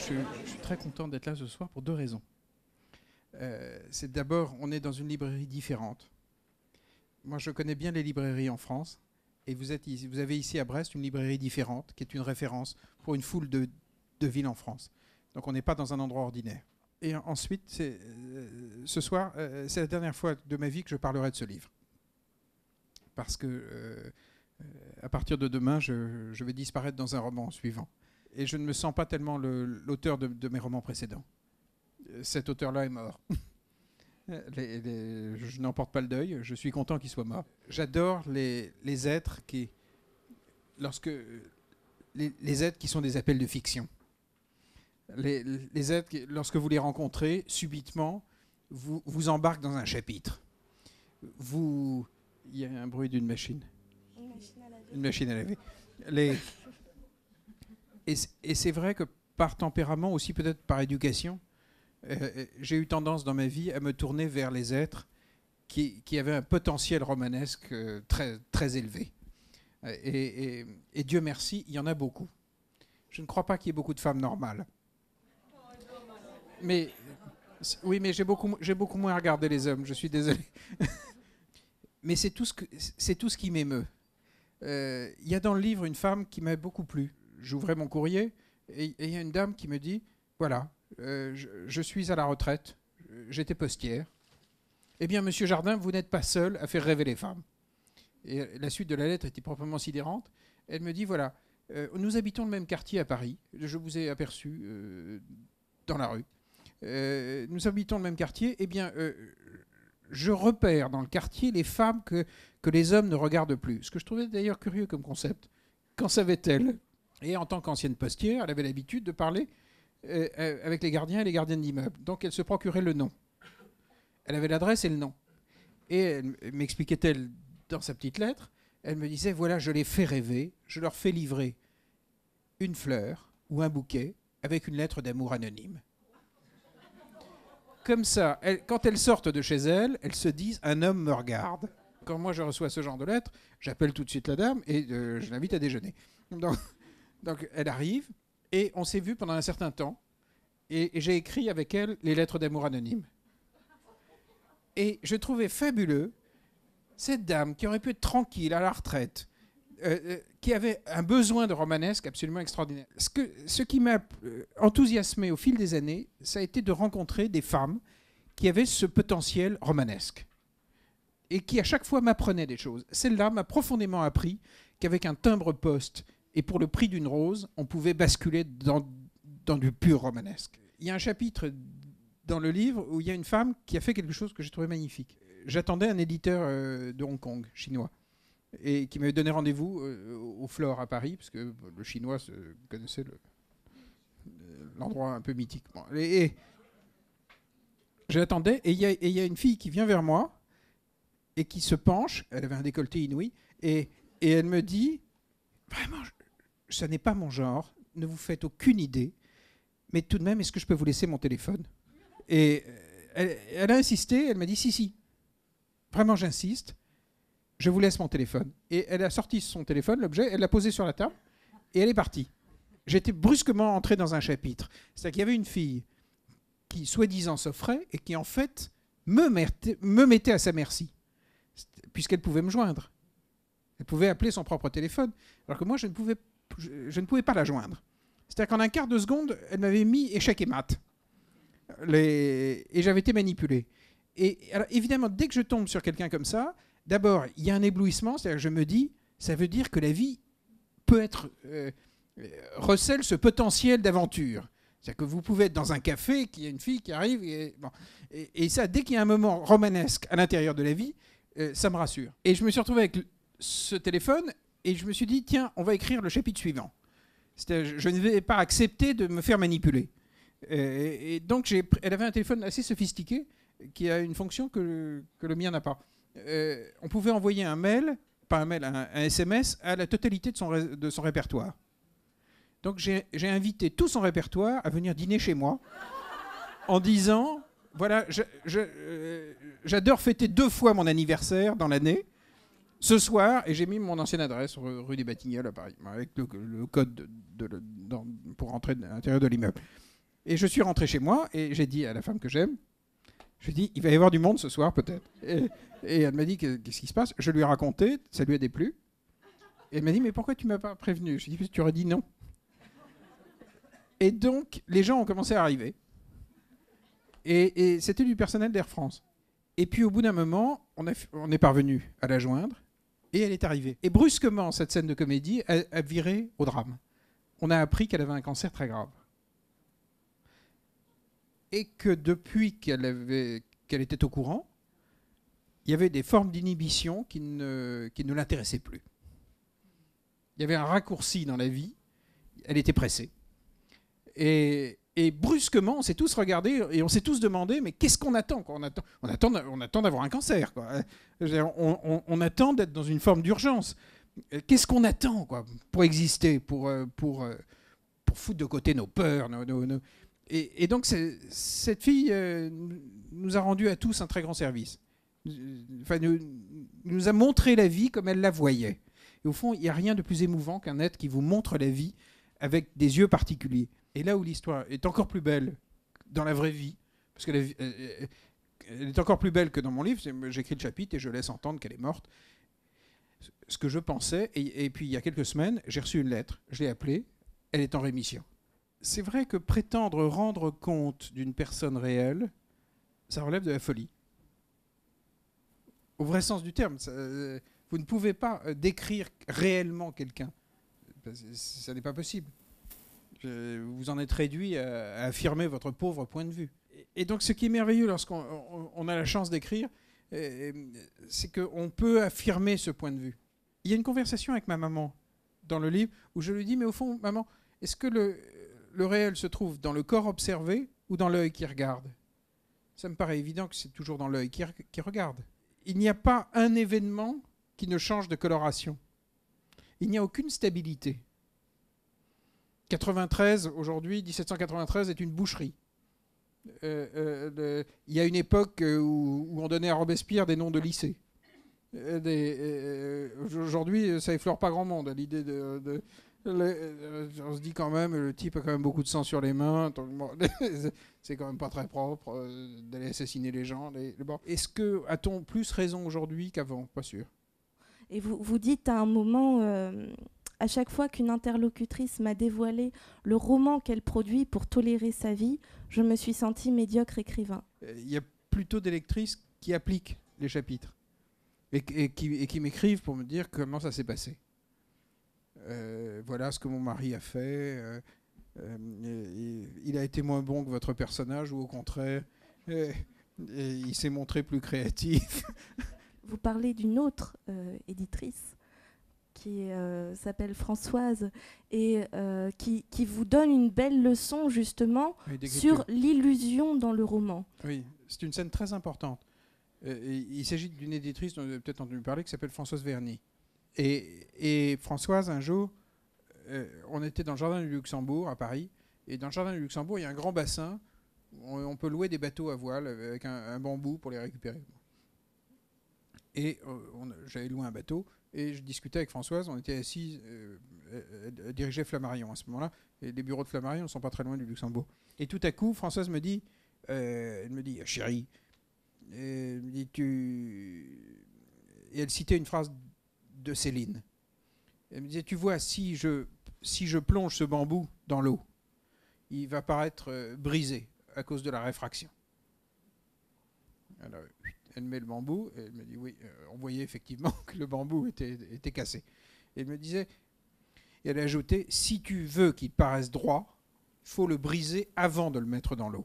Je suis très content d'être là ce soir pour deux raisons. C'est d'abord, on est dans une librairie différente. Moi, je connais bien les librairies en France. Et vous avez ici à Brest une librairie différente, qui est une référence pour une foule de villes en France. Donc on n'est pas dans un endroit ordinaire. Et ensuite, ce soir, c'est la dernière fois de ma vie que je parlerai de ce livre. Parce que à partir de demain, je vais disparaître dans un roman suivant. Et je ne me sens pas tellement l'auteur de mes romans précédents. Cet auteur-là est mort. Je n'en porte pas le deuil, je suis content qu'il soit mort. J'adore les êtres les êtres qui sont des appels de fiction. Les êtres, lorsque vous les rencontrez, subitement, vous embarquent dans un chapitre. Il y a un bruit d'une machine. Une machine à laver. Et c'est vrai que par tempérament, aussi peut-être par éducation, j'ai eu tendance dans ma vie à me tourner vers les êtres qui avaient un potentiel romanesque très, très élevé. Et Dieu merci, il y en a beaucoup. Je ne crois pas qu'il y ait beaucoup de femmes normales. Mais j'ai beaucoup moins regardé les hommes, je suis désolé. Mais c'est tout ce qui m'émeut. Il y a dans le livre une femme qui m'a beaucoup plu. J'ouvrais mon courrier et il y a une dame qui me dit, voilà, je suis à la retraite, j'étais postière. Eh bien, monsieur Jardin, vous n'êtes pas seul à faire rêver les femmes. Et la suite de la lettre était proprement sidérante. Elle me dit, voilà, nous habitons le même quartier à Paris. Je vous ai aperçu dans la rue. Nous habitons le même quartier. Eh bien, je repère dans le quartier les femmes que les hommes ne regardent plus. Ce que je trouvais d'ailleurs curieux comme concept. Qu'en savait-elle ? Et en tant qu'ancienne postière, elle avait l'habitude de parler avec les gardiens et les gardiennes d'immeubles. Donc elle se procurait le nom. Elle avait l'adresse et le nom. Et elle m'expliquait-elle dans sa petite lettre, elle me disait, voilà, je les fais rêver, je leur fais livrer une fleur ou un bouquet avec une lettre d'amour anonyme. Comme ça, quand elles sortent de chez elles se disent, un homme me regarde. Quand moi je reçois ce genre de lettre, j'appelle tout de suite la dame et je l'invite à déjeuner. Donc elle arrive et on s'est vu pendant un certain temps et j'ai écrit avec elle les lettres d'amour anonymes. Et je trouvais fabuleux cette dame qui aurait pu être tranquille à la retraite, qui avait un besoin de romanesque absolument extraordinaire. Ce qui m'a enthousiasmé au fil des années, ça a été de rencontrer des femmes qui avaient ce potentiel romanesque et qui à chaque fois m'apprenaient des choses. Celle-là m'a profondément appris qu'avec un timbre-poste et pour le prix d'une rose, on pouvait basculer dans du pur romanesque. Il y a un chapitre dans le livre où il y a une femme qui a fait quelque chose que j'ai trouvé magnifique. J'attendais un éditeur de Hong Kong, chinois, et qui m'avait donné rendez-vous au Flore à Paris, parce que le chinois connaissait l'endroit un peu mythique. Bon, et j'attendais, et il y a une fille qui vient vers moi, et qui se penche, elle avait un décolleté inouï, et elle me dit, vraiment, ça n'est pas mon genre, ne vous faites aucune idée, mais tout de même, est-ce que je peux vous laisser mon téléphone ? Et elle a insisté, elle m'a dit, si. Vraiment, j'insiste. Je vous laisse mon téléphone. Et elle a sorti son téléphone, l'objet, elle l'a posé sur la table, et elle est partie. J'étais brusquement entré dans un chapitre. C'est-à-dire qu'il y avait une fille qui, soi-disant, s'offrait, et qui, en fait, me mettait à sa merci, puisqu'elle pouvait me joindre. Elle pouvait appeler son propre téléphone, alors que moi, je ne pouvais pas la joindre. C'est-à-dire qu'en un quart de seconde, elle m'avait mis échec et mat. Et j'avais été manipulé. Et alors, évidemment, dès que je tombe sur quelqu'un comme ça, d'abord, il y a un éblouissement, c'est-à-dire que je me dis, ça veut dire que la vie peut être recèle ce potentiel d'aventure. C'est-à-dire que vous pouvez être dans un café, qu'il y a une fille qui arrive, et ça, dès qu'il y a un moment romanesque à l'intérieur de la vie, ça me rassure. Et je me suis retrouvé avec ce téléphone, et je me suis dit, tiens, on va écrire le chapitre suivant. C'est-à-dire, je ne vais pas accepter de me faire manipuler. Et donc, elle avait un téléphone assez sophistiqué, qui a une fonction que le mien n'a pas. On pouvait envoyer un SMS à la totalité de son répertoire. Donc j'ai invité tout son répertoire à venir dîner chez moi en disant, voilà, j'adore fêter 2 fois mon anniversaire dans l'année, ce soir, et j'ai mis mon ancienne adresse, rue des Batignolles à Paris, avec le code pour entrer à l'intérieur de l'immeuble. Et je suis rentré chez moi et j'ai dit à la femme que j'aime, je lui ai dit, il va y avoir du monde ce soir peut-être. Et elle m'a dit, qu'est-ce qui se passe? Je lui ai raconté, ça lui a déplu. Et elle m'a dit, mais pourquoi tu ne m'as pas prévenu? Je lui ai dit, tu aurais dit non. Et donc, les gens ont commencé à arriver. Et c'était du personnel d'Air France. Et puis, au bout d'un moment, on est parvenu à la joindre. Et elle est arrivée. Et brusquement, cette scène de comédie a viré au drame. On a appris qu'elle avait un cancer très grave. Et que depuis qu'elle était au courant, il y avait des formes d'inhibition qui ne l'intéressaient plus. Il y avait un raccourci dans la vie. Elle était pressée. Et brusquement, on s'est tous regardés et on s'est tous demandé, mais qu'est-ce qu'on attend, quoi? On attend d'avoir un cancer, quoi. On attend d'être dans une forme d'urgence. Qu'est-ce qu'on attend, quoi, pour exister, pour foutre de côté nos peurs, Et donc, cette fille nous a rendu à tous un très grand service. Enfin, nous a montré la vie comme elle la voyait. Et au fond, il n'y a rien de plus émouvant qu'un être qui vous montre la vie avec des yeux particuliers. Et là où l'histoire est encore plus belle dans la vraie vie, parce qu'elle elle est encore plus belle que dans mon livre, j'écris le chapitre et je laisse entendre qu'elle est morte. Ce que je pensais, et puis il y a quelques semaines, j'ai reçu une lettre, je l'ai appelée, elle est en rémission. C'est vrai que prétendre rendre compte d'une personne réelle, ça relève de la folie. Au vrai sens du terme, vous ne pouvez pas décrire réellement quelqu'un. Ça n'est pas possible. Vous en êtes réduit à affirmer votre pauvre point de vue. Et donc ce qui est merveilleux lorsqu'on a la chance d'écrire, c'est qu'on peut affirmer ce point de vue. Il y a une conversation avec ma maman dans le livre où je lui dis, mais au fond, maman, est-ce que le réel se trouve dans le corps observé ou dans l'œil qui regarde? Ça me paraît évident que c'est toujours dans l'œil qui regarde. Il n'y a pas un événement qui ne change de coloration. Il n'y a aucune stabilité. 93, aujourd'hui, 1793 est une boucherie. Il y a une époque où on donnait à Robespierre des noms de lycées. Aujourd'hui, ça effleure pas grand monde, l'idée on se dit quand même, le type a quand même beaucoup de sang sur les mains, c'est quand même pas très propre d'aller assassiner les gens. Bon. Est-ce que a-t-on plus raison aujourd'hui qu'avant? Pas sûr. Et vous dites à un moment, à chaque fois qu'une interlocutrice m'a dévoilé le roman qu'elle produit pour tolérer sa vie, je me suis senti médiocre écrivain. Il y a plutôt des lectrices qui appliquent les chapitres et qui m'écrivent pour me dire comment ça s'est passé. Voilà ce que mon mari a fait. Il a été moins bon que votre personnage ou au contraire, et il s'est montré plus créatif. Vous parlez d'une autre éditrice qui s'appelle Françoise et qui vous donne une belle leçon justement sur l'illusion dans le roman. Oui, c'est une scène très importante. Il s'agit d'une éditrice dont vous avez peut-être entendu parler qui s'appelle Françoise Verny. Et Françoise, un jour, on était dans le jardin du Luxembourg à Paris, et dans le jardin du Luxembourg, il y a un grand bassin où on peut louer des bateaux à voile avec un bambou pour les récupérer. Et j'avais loué un bateau, et je discutais avec Françoise, on était assis, elle dirigeait Flammarion à ce moment-là, et les bureaux de Flammarion ne sont pas très loin du Luxembourg. Et tout à coup, Françoise me dit, chérie, elle me dit, et elle citait une phrase de Céline. Elle me disait, tu vois, si je plonge ce bambou dans l'eau, il va paraître brisé à cause de la réfraction. Alors, elle met le bambou, et elle me dit, oui, on voyait effectivement que le bambou était cassé. Et elle me disait, et elle a ajouté, si tu veux qu'il paraisse droit, il faut le briser avant de le mettre dans l'eau.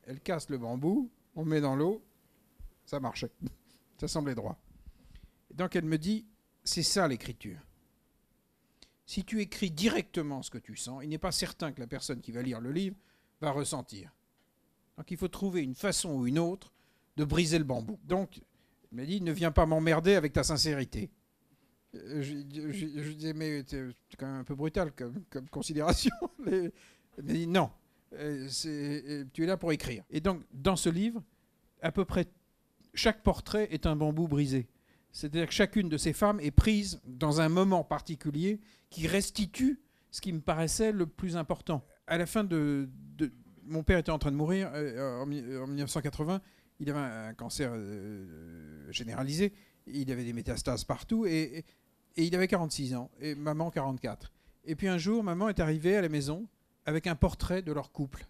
Elle casse le bambou, on le met dans l'eau, ça marchait. Ça semblait droit. Donc elle me dit, c'est ça l'écriture. Si tu écris directement ce que tu sens, il n'est pas certain que la personne qui va lire le livre va ressentir. Donc il faut trouver une façon ou une autre de briser le bambou. Donc elle m'a dit, ne viens pas m'emmerder avec ta sincérité. Je disais, mais c'est quand même un peu brutal comme considération. Elle m'a dit, non, tu es là pour écrire. Et donc dans ce livre, à peu près chaque portrait est un bambou brisé. C'est-à-dire que chacune de ces femmes est prise dans un moment particulier qui restitue ce qui me paraissait le plus important. à la fin mon père était en train de mourir en 1980. Il avait un cancer généralisé. Il avait des métastases partout et il avait 46 ans et maman 44. Et puis un jour, maman est arrivée à la maison avec un portrait de leur couple.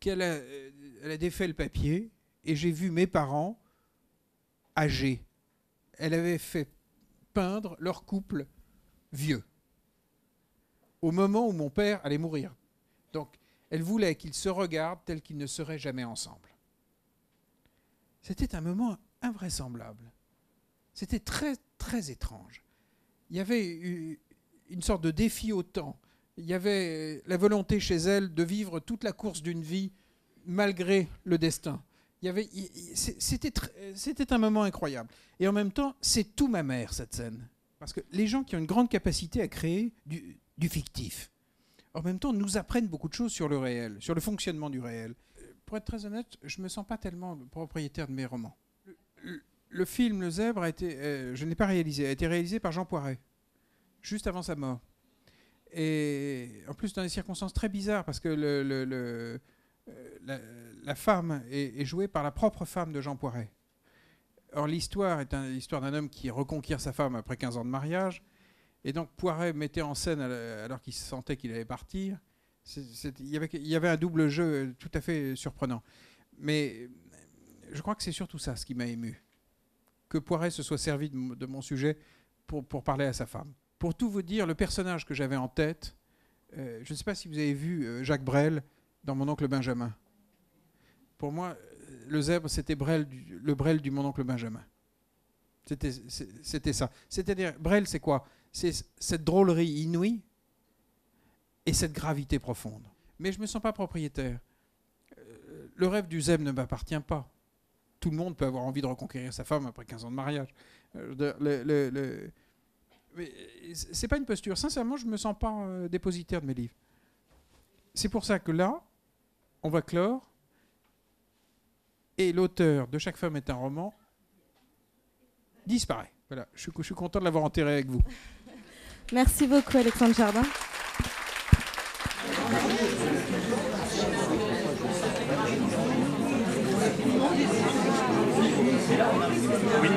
Elle a défait le papier et j'ai vu mes parents âgés. Elle avait fait peindre leur couple vieux au moment où mon père allait mourir. Donc, elle voulait qu'ils se regardent tels qu'ils ne seraient jamais ensemble. C'était un moment invraisemblable. C'était très, très étrange. Il y avait une sorte de défi au temps. Il y avait la volonté chez elle de vivre toute la course d'une vie malgré le destin. C'était un moment incroyable. Et en même temps, c'est tout ma mère, cette scène. Parce que les gens qui ont une grande capacité à créer du fictif, en même temps, nous apprennent beaucoup de choses sur le réel, sur le fonctionnement du réel. Pour être très honnête, je ne me sens pas tellement propriétaire de mes romans. Le film Le Zèbre je ne l'ai pas réalisé, a été réalisé par Jean Poiret, juste avant sa mort. Et en plus, dans des circonstances très bizarres, parce que la femme est jouée par la propre femme de Jean Poiret. Or, l'histoire est l'histoire d'un homme qui reconquiert sa femme après 15 ans de mariage. Et donc, Poiret mettait en scène, alors qu'il sentait qu'il allait partir. Il y avait un double jeu tout à fait surprenant. Mais je crois que c'est surtout ça, ce qui m'a ému. Que Poiret se soit servi de mon sujet pour parler à sa femme. Pour tout vous dire, le personnage que j'avais en tête, je ne sais pas si vous avez vu Jacques Brel dans Mon oncle Benjamin. Pour moi, le zèbre, c'était le Brel du Mon oncle Benjamin. C'était ça. C'est-à-dire, Brel, c'est quoi? C'est cette drôlerie inouïe et cette gravité profonde. Mais je ne me sens pas propriétaire. Le rêve du zèbre ne m'appartient pas. Tout le monde peut avoir envie de reconquérir sa femme après 15 ans de mariage. C'est pas une posture. Sincèrement, je ne me sens pas dépositaire de mes livres. C'est pour ça que là, on va clore. Et l'auteur de Chaque femme est un roman disparaît. Voilà, je suis content de l'avoir enterré avec vous. Merci beaucoup, Alexandre Jardin. Oui.